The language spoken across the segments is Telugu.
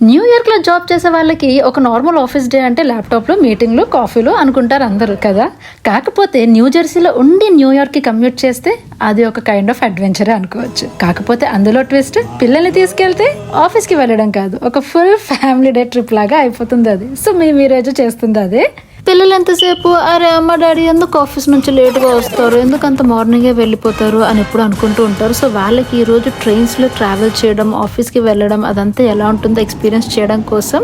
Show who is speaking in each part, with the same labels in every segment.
Speaker 1: న్యూయార్క్ లో జాబ్ చేసే వాళ్ళకి ఒక నార్మల్ ఆఫీస్ డే అంటే ల్యాప్టాప్ లో మీటింగ్లు కాఫీలు అనుకుంటారు అందరూ కదా. కాకపోతే న్యూ జెర్సీలో ఉండి న్యూయార్క్ కి కమ్యూట్ చేస్తే అది ఒక కైండ్ ఆఫ్ అడ్వెంచర్ అనుకోవచ్చు. కాకపోతే అందులో ట్విస్ట్, పిల్లల్ని తీసుకెళ్తే ఆఫీస్ కి వెళ్ళడం కాదు, ఒక ఫుల్ ఫ్యామిలీ డే ట్రిప్ లాగా అయిపోతుంది అది. సో మీరేజు చేస్తుంది అదే. పిల్లలు ఎంతసేపు అరే అమ్మ డాడీ ఎందుకు ఆఫీస్ నుంచి లేట్గా వస్తారు, ఎందుకు అంత మార్నింగే వెళ్ళిపోతారు అని ఎప్పుడు అనుకుంటూ ఉంటారు. సో వాళ్ళకి ఈ రోజు ట్రైన్స్లో ట్రావెల్ చేయడం, ఆఫీస్కి వెళ్ళడం అదంతా ఎలా ఉంటుందో ఎక్స్పీరియన్స్ చేయడం కోసం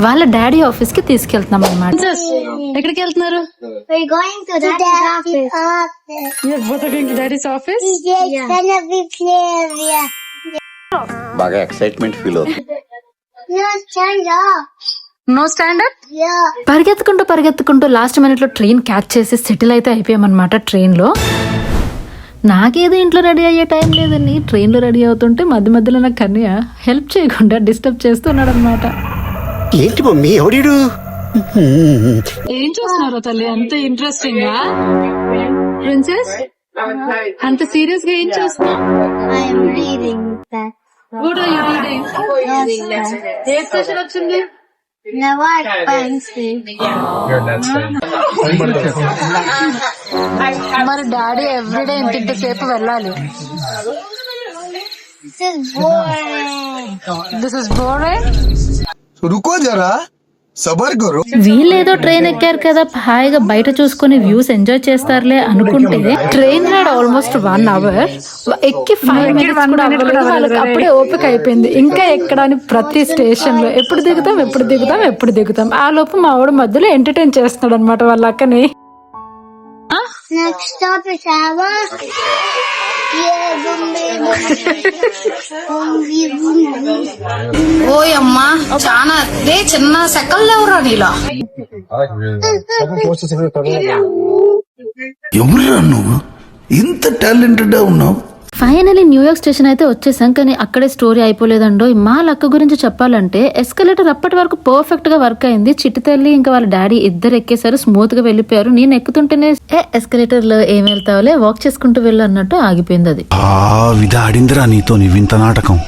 Speaker 1: వాళ్ళ డాడీ ఆఫీస్కి తీసుకెళ్తున్నాం అనమాట. ఎక్కడికి వెళ్తున్నారు?
Speaker 2: బాగా ఎక్సైట్మెంట్ ఫీల్ అవుతుంది.
Speaker 1: No standard. పరిగెత్తుకుంటూ లాస్ట్ మినిట్ లో ట్రైన్ క్యాచ్ చేసి సెటిల్ అయితే అయిపోయామన్నమాట ట్రైన్ లో. నాకేదో ఇంట్లో రెడీ అయ్యే టైం లేదని ట్రైన్ లో రెడీ అవుతుంటే మధ్య మధ్యలో నాకు కన్నయ్య హెల్ప్ చేయకుండా డిస్టర్బ్ చేస్తున్నాడు అనమాట.
Speaker 3: ఏంటి మమ్మీ ఎవడు?
Speaker 1: ఏం చూస్తున్నారు తల్లి అంత ఇంట్రెస్టింగ్ గా? ప్రిన్సెస్ అంత సీరియస్ గా ఏం చూస్తున్నావు? What are you reading? A station వచ్చింది? మరి డాడీ ఎవ్రీడే ఇంతసేపు వెళ్ళాలి. This is boring.
Speaker 3: రుకో జరా సబర్ కరో.
Speaker 1: వీళ్ళేదో ట్రైన్ ఎక్కారు కదా, హాయిగా బయట చూసుకుని వ్యూస్ ఎంజాయ్ చేస్తారులే అనుకుంటే ట్రైన్ రైడ్ ఆల్మోస్ట్ 1 hour. ఎక్కి 5 minutes కూడా అవ్వలేదు, వాళ్ళకి అప్పుడే ఓపిక అయిపోయింది ఇంకా ఎక్కడానికి. ప్రతి స్టేషన్ లో ఎప్పుడు దిగుతాం ఆ లోపు మా ఆవిడ మధ్యలో ఎంటర్టైన్ చేస్తున్నాడు అనమాట వాళ్ళ అక్కని.
Speaker 4: ఓయమ్మా చాలా చిన్న సెకల్ ఎవరా నీలా?
Speaker 5: ఎవరురా నువ్వు, ఇంత టాలెంటెడ్ ఉన్నావు?
Speaker 1: ఫైనలీ న్యూయార్క్ స్టేషన్ అయితే వచ్చేసాం. కానీ అక్కడే స్టోరీ అయిపోలేదండో. మా లక్క గురించి చెప్పాలంటే ఎస్కలేటర్ అప్పటి వరకు పర్ఫెక్ట్ గా వర్క్ అయింది. చిట్టి తల్లి ఇంకా వాళ్ళ డాడీ ఇద్దరు ఎక్కేసారు, స్మూత్ గా వెళ్ళిపోయారు. నేను ఎక్కుతుంటేనే ఎస్కలేటర్ లో ఏం వెళ్తావులే, వాక్ చేసుకుంటూ వెళ్ళు అన్నట్టు ఆగిపోయింది అది.
Speaker 5: ఆడిందిరా నీతో నీ వింత నాటకం.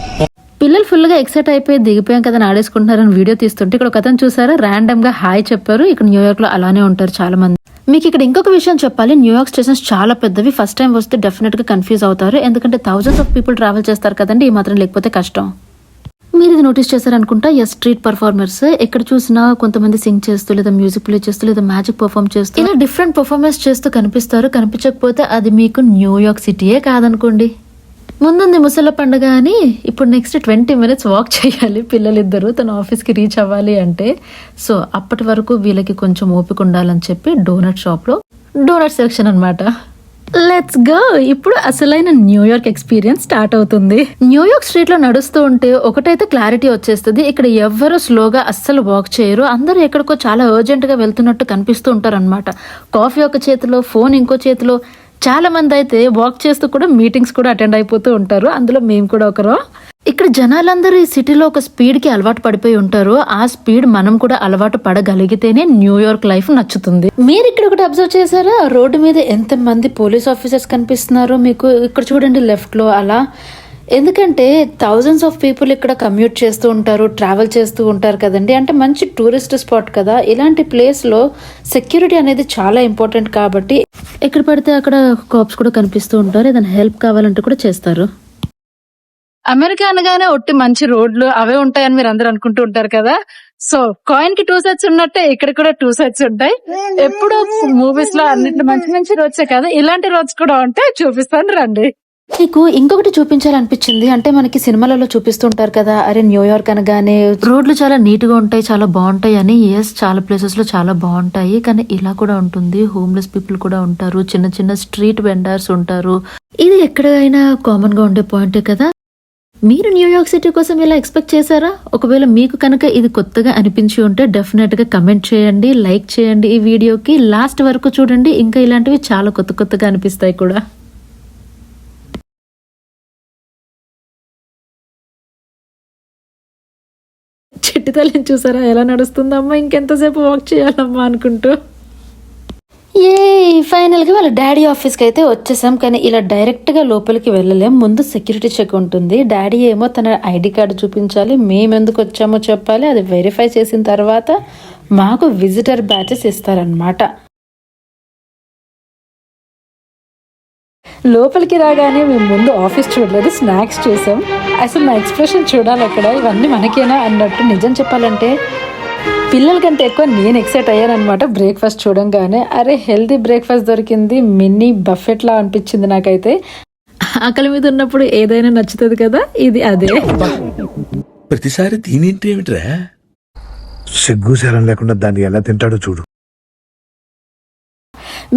Speaker 1: పిల్లలు ఫుల్ గా ఎక్సైట్ అయిపోయి దిగిపోయాం కదా ఆడేసుకుంటున్నారని వీడియో తీస్తుంటే ఇక్కడ ఒక అతను చూసారా, ర్యాండమ్ గా హాయ్ చెప్పారు. ఇక్కడ న్యూయార్క్ లో అలానే ఉంటారు చాలా మంది. మీకు ఇక్కడ ఇంకొక విషయం చెప్పాలి, న్యూయార్క్ స్టేషన్స్ చాలా పెద్దవి. ఫస్ట్ టైం వస్తే డెఫినెట్ గా కన్ఫ్యూజ్ అవుతారు, ఎందుకంటే థౌజండ్స్ ఆఫ్ పీపుల్ ట్రావెల్ చేస్తారు కదండి, ఈ మాత్రం లేకపోతే కష్టం. మీరు ఇది నోటీస్ చేశారనుకుంటా, స్ట్రీట్ పర్ఫార్మర్స్ ఎక్కడ చూసినా కొంతమంది సింగ్ చేస్తూ, లేదా మ్యూజిక్ ప్లే చేస్తూ, లేదా మ్యాజిక్ పర్ఫార్మ్ చేస్తూ, ఇలా డిఫరెంట్ పర్ఫార్మెన్స్ చేస్తూ కనిపిస్తారు. కనిపించకపోతే అది మీకు న్యూయార్క్ సిటీయే కాదనుకోండి. ముందుంది ముసల పండుగ అని ఇప్పుడు నెక్స్ట్ 20 minutes వాక్ చేయాలి పిల్లలిద్దరూ తన ఆఫీస్కి రీచ్ అవ్వాలి అంటే. సో అప్పటి వరకు వీళ్ళకి కొంచెం ఓపిక ఉండాలని చెప్పి డోనట్ షాప్లో డోనట్ సెక్షన్ అనమాట. Let's go. ఇప్పుడు అసలైన న్యూయార్క్ ఎక్స్పీరియన్స్ స్టార్ట్ అవుతుంది. న్యూయార్క్ స్ట్రీట్ లో నడుస్తూ ఉంటే ఒకటైతే క్లారిటీ వచ్చేస్తుంది, ఇక్కడ ఎవ్వరూ స్లోగా అస్సలు వాక్ చేయరు. అందరూ ఎక్కడికో చాలా అర్జెంట్ గా వెళ్తున్నట్టు కనిపిస్తూ ఉంటారు అనమాట. కాఫీ ఒక చేతిలో, ఫోన్ ఇంకో చేతిలో. చాలా మంది అయితే వాక్ చేస్తూ కూడా మీటింగ్స్ కూడా అటెండ్ అయిపోతూ ఉంటారు, అందులో మేము కూడా ఒకరు. ఇక్కడ జనాలందరూ ఈ సిటీలో ఒక స్పీడ్ కి అలవాటు పడిపోయి ఉంటారు. ఆ స్పీడ్ మనం కూడా అలవాటు పడగలిగితేనే న్యూయార్క్ లైఫ్ నచ్చుతుంది. మీరు ఇక్కడ ఒకటి అబ్జర్వ్ చేశారా, రోడ్డు మీద ఎంత మంది పోలీస్ ఆఫీసర్స్ కనిపిస్తున్నారో మీకు. ఇక్కడ చూడండి లెఫ్ట్ లో అలా. ఎందుకంటే థౌజండ్స్ ఆఫ్ పీపుల్ ఇక్కడ కమ్యూట్ చేస్తూ ఉంటారు, ట్రావెల్ చేస్తూ ఉంటారు కదండి. అంటే మంచి టూరిస్ట్ స్పాట్ కదా, ఇలాంటి ప్లేస్ లో సెక్యూరిటీ అనేది చాలా ఇంపార్టెంట్. కాబట్టి ఎక్కడ పడితే అక్కడ కాప్స్ కూడా కనిపిస్తూ ఉంటారు, ఏదైనా హెల్ప్ కావాలంటే కూడా చేస్తారు. అమెరికా అనగానే ఒట్టి మంచి రోడ్లు అవే ఉంటాయని మీరు అందరూ అనుకుంటూ ఉంటారు కదా. సో కాయిన్ కి 2 sides ఉన్నట్టే ఇక్కడ కూడా 2 sides ఉంటాయి. ఎప్పుడు మూవీస్ లో అన్నింటి మంచి మంచి రోడ్సే కదా, ఇలాంటి రోడ్స్ కూడా ఉంటాయి, చూపిస్తాను రండి. మీకు ఇంకొకటి చూపించాలనిపించింది, అంటే మనకి సినిమాలలో చూపిస్తుంటారు కదా, అరే న్యూయార్క్ అనగానే రోడ్లు చాలా నీట్ గా ఉంటాయి, చాలా బాగుంటాయి అని. చాలా ప్లేసెస్ లో చాలా బాగుంటాయి, కానీ ఇలా కూడా ఉంటుంది. హోమ్లెస్ పీపుల్ కూడా ఉంటారు, చిన్న చిన్న స్ట్రీట్ వెండర్స్ ఉంటారు. ఇది ఎక్కడైనా కామన్ గా ఉండే పాయింటే కదా. మీరు న్యూయార్క్ సిటీ కోసం ఇలా ఎక్స్పెక్ట్ చేశారా? ఒకవేళ మీకు కనుక ఇది కొత్తగా అనిపించి ఉంటే డెఫినెట్ గా కమెంట్ చేయండి, లైక్ చేయండి ఈ వీడియోకి, లాస్ట్ వరకు చూడండి. ఇంకా ఇలాంటివి చాలా కొత్తగా అనిపిస్తాయి కూడా. చిట్టి తల్లిని చూసారా ఎలా నడుస్తుందమ్మా, ఇంకెంతసేపు వాక్ చేయాలమ్మా అనుకుంటూ. ఏ ఫైనల్ గా వాళ్ళ డాడీ ఆఫీస్ కి అయితే వచ్చేసాం. కానీ ఇలా డైరెక్ట్ గా లోపలికి వెళ్ళలేం, ముందు సెక్యూరిటీ చెక్ ఉంటుంది. డాడీ ఏమో తన ఐడి కార్డు చూపించాలి, మేము ఎందుకు వచ్చామో చెప్పాలి. అది వెరిఫై చేసిన తర్వాత మాకు విజిటర్ బ్యాచెస్ ఇస్తారనమాట. లోపలికి రాగానే మేము ముందు ఆఫీస్ చూడలేదు, స్నాక్స్ చూసాం. అసలు నా ఎక్స్ప్రెషన్ చూడాలి అక్కడ, ఇవన్నీ మనకేనా అన్నట్టు. నిజం చెప్పాలంటే పిల్లల కంటే ఎక్కువ నేను ఎక్సైట్ అయ్యాను అనమాట బ్రేక్ఫాస్ట్ చూడంగానే. అరే హెల్తీ బ్రేక్ఫాస్ట్ దొరికింది, మినీ బఫెట్ లా అనిపించింది నాకైతే. ఆకలి మీద ఉన్నప్పుడు ఏదైనా నచ్చుతుంది కదా, ఇది అదే.
Speaker 5: ప్రతిసారి దీనింటి ఏమిట్రా?
Speaker 2: సిగ్గు శరం లేకుండా దాన్ని ఎలా తింటాడో చూడు.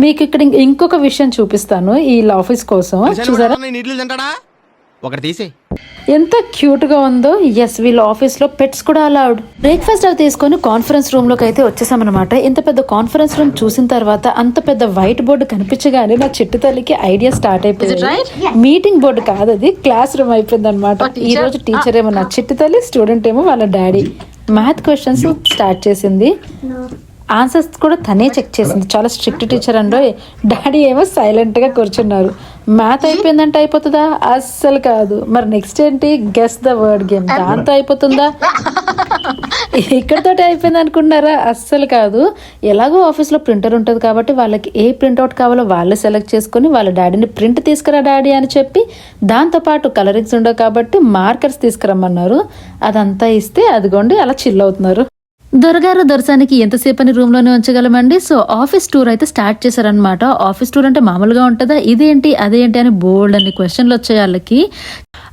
Speaker 1: మీకు ఇక్కడ ఇంకొక విషయం చూపిస్తాను ఈ ఆఫీస్ కోసం. చూసారా
Speaker 6: ఒకటి తీసి
Speaker 1: ఎంత క్యూట్ గా ఉందో. ఎస్, వీళ్ళ ఆఫీస్ లో పెట్స్ కూడా అలౌడ్. బ్రేక్ఫాస్ట్ అవి తీసుకొని కాన్ఫరెన్స్ రూమ్ లోకి అయితే వచ్చేసామన్నమాట. ఇంత పెద్ద కాన్ఫరెన్స్ రూమ్ చూసిన తర్వాత అంత పెద్ద వైట్ బోర్డు కనిపించగానే నా చిట్టు తల్లికి ఐడియా స్టార్ట్ అయిపోయింది. మీటింగ్ బోర్డు కాదు, అది క్లాస్ రూమ్ అయిపోయింది అనమాట. ఈ రోజు టీచర్ ఏమో నా చిట్టు తల్లి, స్టూడెంట్ ఏమో వాళ్ళ డాడీ. మ్యాథ్ క్వశ్చన్స్ స్టార్ట్ చేసింది, ఆన్సర్స్ కూడా తనే చెక్ చేసింది. చాలా స్ట్రిక్ట్ టీచర్ అండో. డాడీ ఏమో సైలెంట్ గా కూర్చున్నారు. మ్యాథ్ అయిపోయిందంటే అయిపోతుందా? అస్సలు కాదు. మరి నెక్స్ట్ ఏంటి? గెస్ ద వర్డ్ గేమ్, దాంతో అయిపోతుందా? ఇక్కడతోటి అయిపోయింది అనుకుంటున్నారా? అస్సలు కాదు. ఎలాగో ఆఫీస్లో ప్రింటర్ ఉంటుంది కాబట్టి వాళ్ళకి ఏ ప్రింట్అవుట్ కావాలో వాళ్ళే సెలెక్ట్ చేసుకుని వాళ్ళ డాడీని ప్రింట్ తీసుకురా డాడీ అని చెప్పి, దాంతోపాటు కలరింగ్స్ ఉండవు కాబట్టి మార్కర్స్ తీసుకురమ్మన్నారు. అదంతా ఇస్తే అదిగోండి అలా చిల్ అవుతున్నారు. దొరగారు దొరసానికి ఎంతసేపు అని రూమ్ లోనే ఉంచగలమండి. సో ఆఫీస్ టూర్ అయితే స్టార్ట్ చేశారనమాట. ఆఫీస్ టూర్ అంటే మామూలుగా ఉంటుందా? ఇదేంటి అదేంటి అని బోల్డ్ అన్ని క్వశ్చన్లు వచ్చాయి వాళ్ళకి.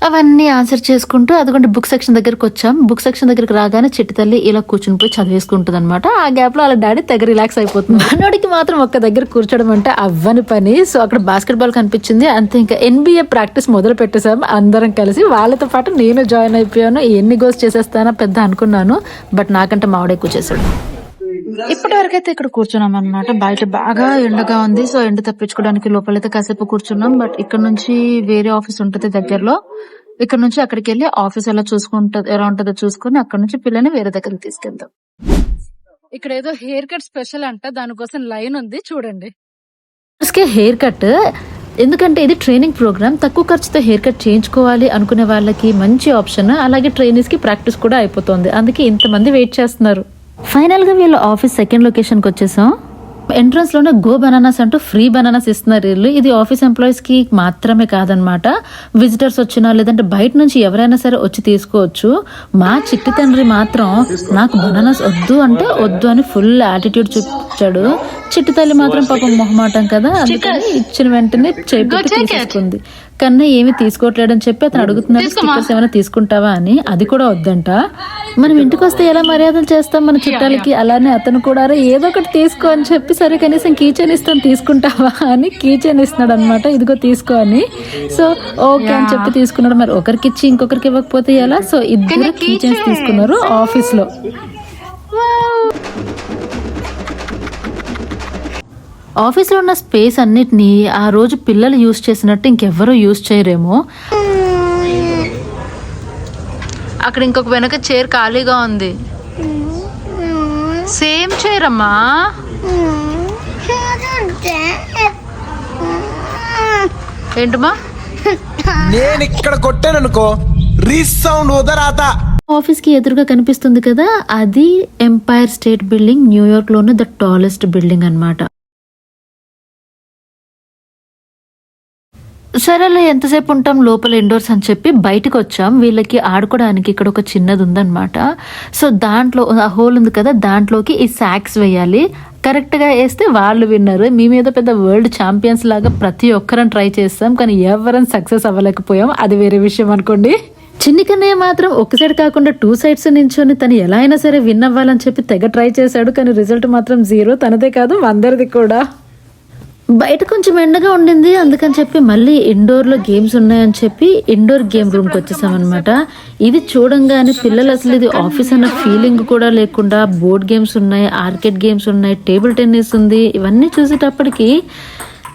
Speaker 1: అవన్నీ ఆన్సర్ చేసుకుంటూ అదిగోండి బుక్ సెక్షన్ దగ్గరకు వచ్చాం. బుక్ సెక్షన్ దగ్గరికి రాగానే చిట్టి తల్లి ఇలా కూర్చుని పోయి చదివేసుకుంటుంది అనమాట. ఆ గ్యాప్ లో వాళ్ళ డాడీ తెగ రిలాక్స్ అయిపోతుంది. మనోడికి మాత్రం ఒక్క దగ్గర కూర్చోడం అంటే అవ్వని పని. సో అక్కడ బాస్కెట్ బాల్ కనిపించింది అంతే. ఇంకా NBA ప్రాక్టీస్ మొదలు పెట్టేసాం అందరం కలిసి. వాళ్ళతో పాటు నేను జాయిన్ అయిపోయాను. ఎన్ని గోల్స్ చేసేస్తానా పెద్ద అనుకున్నాను, బట్ నాకంటే మావిడ ఎక్కువ చేశాడు. ఇప్పటి వరకు అయితే ఇక్కడ కూర్చున్నాం అనమాట. బయట బాగా ఎండగా ఉంది. సో ఎండ తప్పించుకోవడానికి లోపలైతే కాసేపు కూర్చున్నాం. బట్ ఇక్కడ నుంచి వేరే ఆఫీస్ ఉంటుంది దగ్గరలో. ఇక్కడ నుంచి అక్కడికి వెళ్ళి ఆఫీస్ ఎలా ఎలా ఉంటుందో చూసుకుని అక్కడ నుంచి పిల్లని వేరే దగ్గరికి తీసుకెళ్తాం. ఇక్కడ ఏదో హెయిర్ కట్ స్పెషల్ అంట, దానికోసం లైన్ ఉంది చూడండి. హెయిర్ కట్ ఎందుకంటే ఇది ట్రైనింగ్ ప్రోగ్రామ్, తక్కువ ఖర్చుతో హెయిర్ కట్ చేయించుకోవాలి అనుకునే వాళ్ళకి మంచి ఆప్షన్. అలాగే ట్రైనీస్ కి ప్రాక్టీస్ కూడా అయిపోతుంది, అందుకే ఇంతమంది వెయిట్ చేస్తున్నారు. ఫైనల్ గా వీళ్ళు ఆఫీస్ సెకండ్ లొకేషన్ కి వచ్చేసాం. ఎంట్రన్స్ లోనే గో బనానాస్ అంటూ ఫ్రీ బనానాస్ ఇస్తున్నారు వీళ్ళు. ఇది ఆఫీస్ ఎంప్లాయీస్ కి మాత్రమే కాదనమాట, విజిటర్స్ వచ్చినా లేదంటే బయట నుంచి ఎవరైనా సరే వచ్చి తీసుకోవచ్చు. మా చిట్టి తండ్రి మాత్రం నాకు బనానాస్ వద్దు అంటే వద్దు అని ఫుల్ యాటిట్యూడ్ చూపించాడు. చిట్టి తల్లి మాత్రం పాపం మొహమాటం కదా, అందుకని ఇచ్చిన వెంటనే చేపెట్టి తీసేసుకుంది. కన్నా ఏమి తీసుకోవట్లేడని చెప్పి అతను అడుగుతున్నాడు స్టిక్కర్స్ ఏమైనా తీసుకుంటావా అని. అది కూడా వద్దంట. మనం ఇంటికి వస్తే ఎలా మర్యాదలు చేస్తాం మన చుట్టాలకి, అలానే అతను కూడా ఏదో ఒకటి తీసుకో అని చెప్పి, సరే కనీసం కీచెన్ ఇస్తాను తీసుకుంటావా అని కీచెన్ ఇస్తున్నాడు అనమాట. ఇదిగో తీసుకో అని. సో ఓకే అని చెప్పి తీసుకున్నాడు. మరి ఒకరికి ఇచ్చి ఇంకొకరికి ఇవ్వకపోతే ఎలా? సో ఇద్దరు కీచెన్స్ తీసుకున్నారు ఆఫీస్ లో. ఆఫీస్లో ఉన్న స్పేస్ అన్నిటినీ ఆ రోజు పిల్లలు యూజ్ చేసినట్టు ఇంకెవ్వరూ యూజ్ చేయరేమో. అక్కడ ఇంకొక వెనక చైర్ ఖాళీగా ఉంది. సేమ్ చైర్ అమ్మా. ఏంటమ్మా?
Speaker 7: నేను ఇక్కడ కొట్టాననుకో రీసౌండ్ వదరాత.
Speaker 1: ఆఫీస్ కి ఎదురుగా కనిపిస్తుంది కదా, అది ఎంపైర్ స్టేట్ బిల్డింగ్, న్యూయార్క్ లోనే ద టాలెస్ట్ బిల్డింగ్ అన్నమాట. సరేలే ఎంతసేపు ఉంటాం లోపల ఇండోర్స్ అని చెప్పి బయటకు వచ్చాం. వీళ్ళకి ఆడుకోవడానికి ఇక్కడ ఒక చిన్నది ఉందన్నమాట. సో దాంట్లో ఆ హోల్ ఉంది కదా, దాంట్లోకి ఈ సాక్స్ వేయాలి. కరెక్ట్ గా వేస్తే వాళ్ళు విన్నారు. మీ మీద పెద్ద వరల్డ్ ఛాంపియన్స్ లాగా ప్రతి ఒక్కరం ట్రై చేస్తాం, కానీ ఎవరం సక్సెస్ అవ్వలేకపోయాం. అది వేరే విషయం అనుకోండి. చిన్ని కన్నయ్య మాత్రం ఒక సైడ్ కాకుండా 2 sides నించొని తను ఎలా అయినా సరే విన్ అవ్వాలని చెప్పి తెగ ట్రై చేశాడు, కానీ రిజల్ట్ మాత్రం 0. తనదే కాదు అందరిది కూడా. బయట కొంచెం ఎండగా ఉండింది, అందుకని చెప్పి మళ్ళీ ఇండోర్లో గేమ్స్ ఉన్నాయని చెప్పి ఇండోర్ గేమ్ రూమ్కి వచ్చేసాం అనమాట. ఇది చూడంగానే పిల్లలు అసలు ఇది ఆఫీస్ అన్న ఫీలింగ్ కూడా లేకుండా బోర్డ్ గేమ్స్ ఉన్నాయి, ఆర్కేడ్ గేమ్స్ ఉన్నాయి, టేబుల్ టెన్నిస్ ఉంది. ఇవన్నీ చూసేటప్పటికి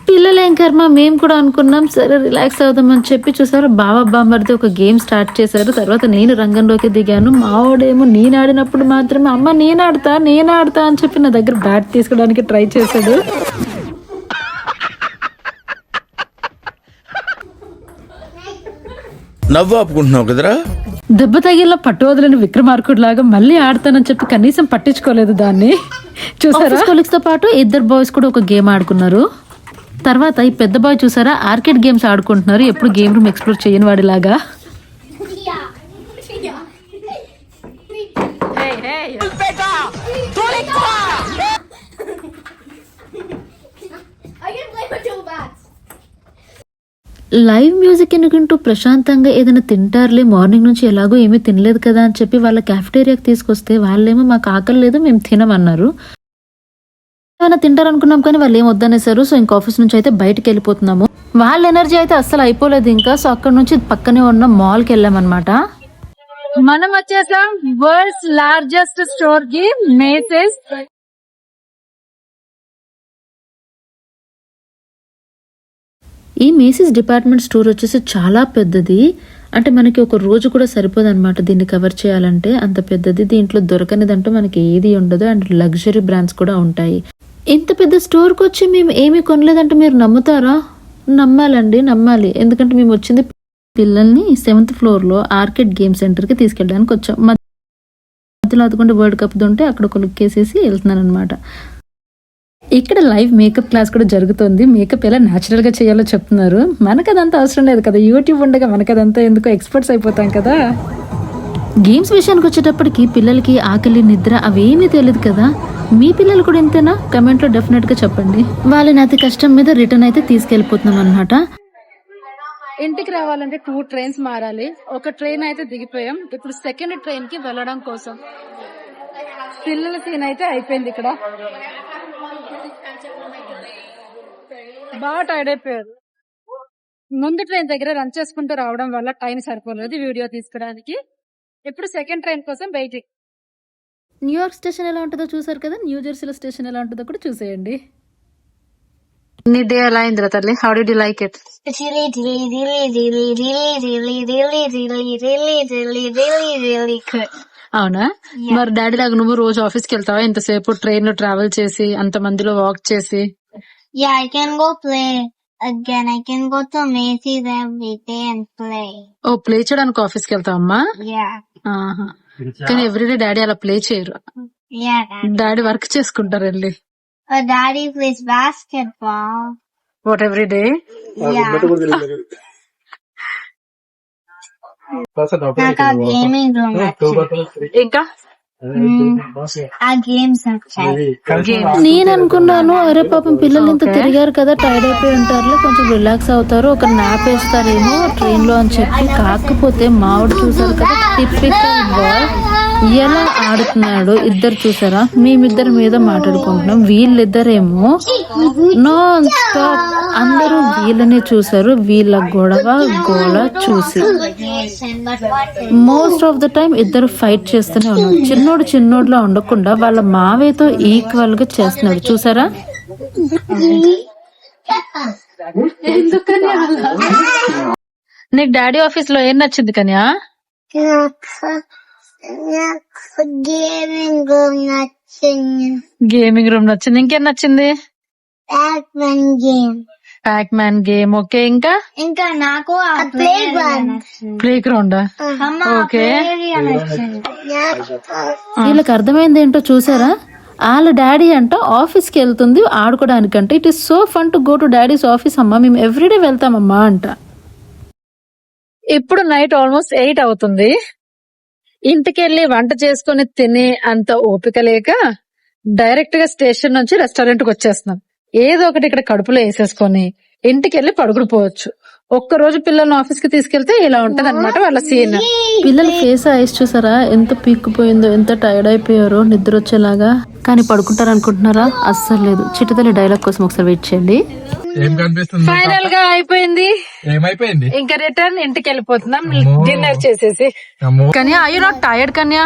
Speaker 1: పిల్లలేం కర్మ మేము కూడా అనుకున్నాం సరే రిలాక్స్ అవుదామని చెప్పి చూసారు బావ బామ్మర్ది ఒక గేమ్ స్టార్ట్ చేశారు. తర్వాత నేను రంగంలోకి దిగాను. మావాడేమో నేను ఆడినప్పుడు మాత్రమే అమ్మ నేను ఆడతా అని చెప్పి నా దగ్గర బ్యాట్ తీసుకోవడానికి ట్రై చేశాడు.
Speaker 5: నవ్వు ఆపుకుంటున్నావు కదరా.
Speaker 1: దెబ్బ తగిలిన పట్టు వదిలిన విక్రమార్కుడు లాగా మళ్ళీ ఆడతానని చెప్పి కనీసం పట్టించుకోలేదు దాన్ని. చూసారా, కొలీగ్స్ తో పాటు ఇద్దరు బాయ్స్ కూడా ఒక గేమ్ ఆడుకున్నారు. తర్వాత ఈ పెద్ద బాయ్ చూసారా, ఆర్కేడ్ గేమ్స్ ఆడుకుంటున్నారు. ఎప్పుడు గేమ్ రూమ్ ఎక్స్ప్లోర్ చేయని వాడిలాగా. లైవ్ మ్యూజిక్ ఎన్నుకుంటూ ప్రశాంతంగా ఏదైనా తింటారులే, మార్నింగ్ నుంచి ఎలాగో ఏమీ తినలేదు కదా అని చెప్పి వాళ్ళ క్యాఫ్టేరియాకి తీసుకొస్తే వాళ్ళేమో మాకు ఆకలి లేదు, మేము తినమన్నారు. ఏమైనా తింటారనుకున్నాం కానీ వాళ్ళు ఏం వద్దనేసారు. సో ఇంక ఆఫీస్ నుంచి అయితే బయటకు వెళ్ళిపోతున్నాము. వాళ్ళ ఎనర్జీ అయితే అస్సలు అయిపోలేదు ఇంకా. సో అక్కడ నుంచి పక్కనే ఉన్న మాల్కి వెళ్ళామన్నమాట. మనం వచ్చేసాం వరల్డ్స్ లార్జెస్ట్ స్టోర్ కి, మేసెస్. ఈ మేసీస్ డిపార్ట్మెంట్ స్టోర్ వచ్చేసి చాలా పెద్దది. అంటే మనకి ఒక రోజు కూడా సరిపోదు అనమాట దీన్ని కవర్ చేయాలంటే, అంత పెద్దది. దీంట్లో దొరకనిదంటూ మనకి ఏది ఉండదు. అండ్ లగ్జరీ బ్రాండ్స్ కూడా ఉంటాయి. ఇంత పెద్ద స్టోర్కి వచ్చి మేము ఏమీ కొనలేదంటే మీరు నమ్ముతారా? నమ్మాలండి, నమ్మాలి. ఎందుకంటే మేము వచ్చింది పిల్లల్ని 7th ఫ్లోర్లో ఆర్కేడ్ గేమ్ సెంటర్కి తీసుకెళ్ళడానికి వచ్చాం. మధ్యలో అదుకుంటే వరల్డ్ కప్ ఉంటే అక్కడ ఒక లుక్ వేసేసి వెళ్తున్నాను అనమాట. ఇక్కడ లైవ్ మేకప్ క్లాస్ కూడా జరుగుతుంది. మేకప్ ఎలా న్యాచురల్ గా చేయాలో చెప్తున్నారు. మనకు అదంతా అవసరం లేదు కదా, యూట్యూబ్ ఉండగా మనకు అదంతా ఎందుకో ఎక్స్పర్ట్స్ అయిపోతాం కదా. గేమ్స్ విషయానికి వచ్చేటప్పటికి పిల్లలకి ఆకలి, నిద్ర అవేమీ తెలియదు కదా. మీ పిల్లలు కూడా ఇంతేనా? కమెంట్ లో డెఫినెట్ గా చెప్పండి. వాళ్ళని అతి కష్టం మీద రిటర్న్ అయితే తీసుకెళ్లిపోతున్నాం అనమాట. ఇంటికి రావాలంటే 2 ట్రైన్స్ మారాలి. ఒక ట్రైన్ అయితే దిగిపోయాం. ఇప్పుడు సెకండ్ ట్రైన్ కి వెళ్ళడం కోసం పిల్లల సీన్ అయితే అయిపోయింది. ఇక్కడ బాగా టైర్డ్ అయిపోయారు. ముందు ట్రైన్ దగ్గర రన్ చేసుకుంటూ రావడం వల్ల టైం సరిపోలేదు వీడియో తీసుకోవడానికి. ఇప్పుడు సెకండ్ ట్రైన్ కోసం వెయిటింగ్. న్యూయార్క్ స్టేషన్ ఎలా ఉంటుందో చూసారు కదా, న్యూ జెర్సీలో స్టేషన్ ఎలా ఉంటుందో కూడా చూసేయండి. నీ డే ఎలా అయిందిరా తల్లి? How did you like it?
Speaker 8: It's really good.
Speaker 1: అవునా? మరి డాడీ లాగా నువ్వు రోజు ఆఫీస్ కి వెళ్తావా? ఇంతసేపు ట్రైన్ లో ట్రావెల్ చేసి, అంత మందిలో వాక్ చేసి?
Speaker 8: Yeah, I can go play again. I can go to Macy's every day and play.
Speaker 1: ఓ, ప్లే చేయడానికి ఆఫీస్ కి వెళ్తావమ్మా?
Speaker 8: Yeah.
Speaker 1: ఆహా. కానీ ఎవ్రీడే డాడీ అలా ప్లే చేయరు.
Speaker 8: Yeah, Daddy.
Speaker 1: డాడీ వర్క్ చేసుకుంటారు వెళ్ళి.
Speaker 8: Daddy plays basketball.
Speaker 1: What every day?
Speaker 8: Yeah. నాకు ఆ గేమింగ్ రూమ్
Speaker 1: ఇంకా
Speaker 8: ఆ గేమ్స్ వచ్చాయి.
Speaker 1: నేను అనుకున్నాను, అరే పాపం పిల్లలు ఇంత తిరిగారు కదా, టైర్డ్ అయిపోయి ఉంటారు, కొంచెం రిలాక్స్ అవుతారు, ఒక నాప్ వేస్తారేమో ట్రైన్ లో అని చెప్పి. కాకపోతే మావిడు చూసారు కదా, టిపికల్ బాయ్ ఎలా ఆడుతున్నాడు. ఇద్దరు చూసారా, మేమిద్దరి మీద మాట్లాడుకుంటున్నాం, వీళ్ళిద్దరేమో నాన్ స్టాప్ అందరూ వీళ్ళనే చూసారు. వీళ్ళ గొడవ గోళ చూసి మోస్ట్ ఆఫ్ ద టైం ఇద్దరు ఫైట్ చేస్తూనే ఉన్నారు. చిన్నోడులా ఉండకుండా వాళ్ళ మావేతో ఈక్వల్ గా చేస్తున్నాడు. చూసారా? నీకు డాడీ ఆఫీస్ లో ఏం నచ్చింది కన్యా? గేమింగ్ రూమ్ నచ్చింది. ఇంకేం నచ్చింది? Pack man game. ఓకే, ఇంకా
Speaker 8: నాకు
Speaker 1: ప్లే గ్రౌండ్. ఓకే, వీళ్ళకి అర్థమైంది ఏంటో చూసారా? వాళ్ళ డాడీ అంట ఆఫీస్ కి వెళ్తుంది ఆడుకోవడానికంటే. It is so fun to go to daddy's office అమ్మా, మేము ఎవ్రీడే వెళ్తామమ్మా అంట. ఇప్పుడు నైట్ ఆల్మోస్ట్ 8 అవుతుంది. ఇంటికెళ్ళి వంట చేసుకుని తినే అంత ఓపిక లేక డైరెక్ట్ గా స్టేషన్ నుంచి రెస్టారెంట్ కి వచ్చేస్తున్నాం. ఏదో ఒకటి ఇక్కడ కడుపులో వేసేసుకొని ఇంటికెళ్ళి పడుకుని పోవచ్చు. ఒక్కరోజు పిల్లల్ని ఆఫీస్ కి తీసుకెళ్తే ఇలా ఉంటది అనమాట వాళ్ళ సీన్. పిల్లల ఫేస్ ఐస్ చూసారా ఎంత పీక్కుపోయిందో, ఎంత టైర్డ్ అయిపోయారో, నిద్ర వచ్చేలాగా. కానీ పడుకుంటారు అనుకుంటున్నారా? అస్సలు లేదు. చిట్టుతల్లి డైలాగ్ కోసం ఒకసారి వెయిట్ చేయండి. ఫైనల్ గా అయిపోయింది.
Speaker 7: ఏమైపోయింది?
Speaker 1: ఇంకా రిటర్న్ ఇంటికి వెళ్ళిపోతున్నాం డిన్నర్ చేసేసి. కన్యా, are you not tired కన్యా?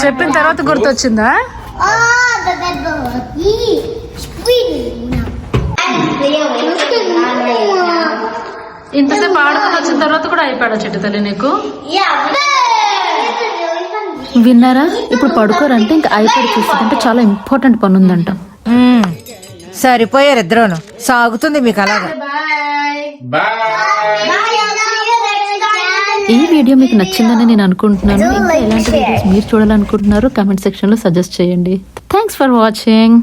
Speaker 1: చెప్పిన తర్వాత గుర్తొచ్చిందా? ఇంతసేపు ఆడుకుని వచ్చిన తర్వాత కూడా అయిపోయాడా చిట్టు తల్లి నీకు? విన్నారా? ఇప్పుడు పడుకోరంటే ఇంకా ఐప్యాడ్ చూస్తుందంటే చాలా ఇంపార్టెంట్ పని ఉందంట.
Speaker 9: సరిపోయారు ఇద్దరును. సాగుతుంది మీకు అలాగా.
Speaker 1: ఈ వీడియో మీకు నచ్చిందని నేను అనుకుంటున్నాను. ఇంకా ఎలాంటి వీడియోస్ మీరు చూడాలనుకుంటున్నారో కామెంట్ సెక్షన్ లో సజెస్ట్ చేయండి. Thanks for watching.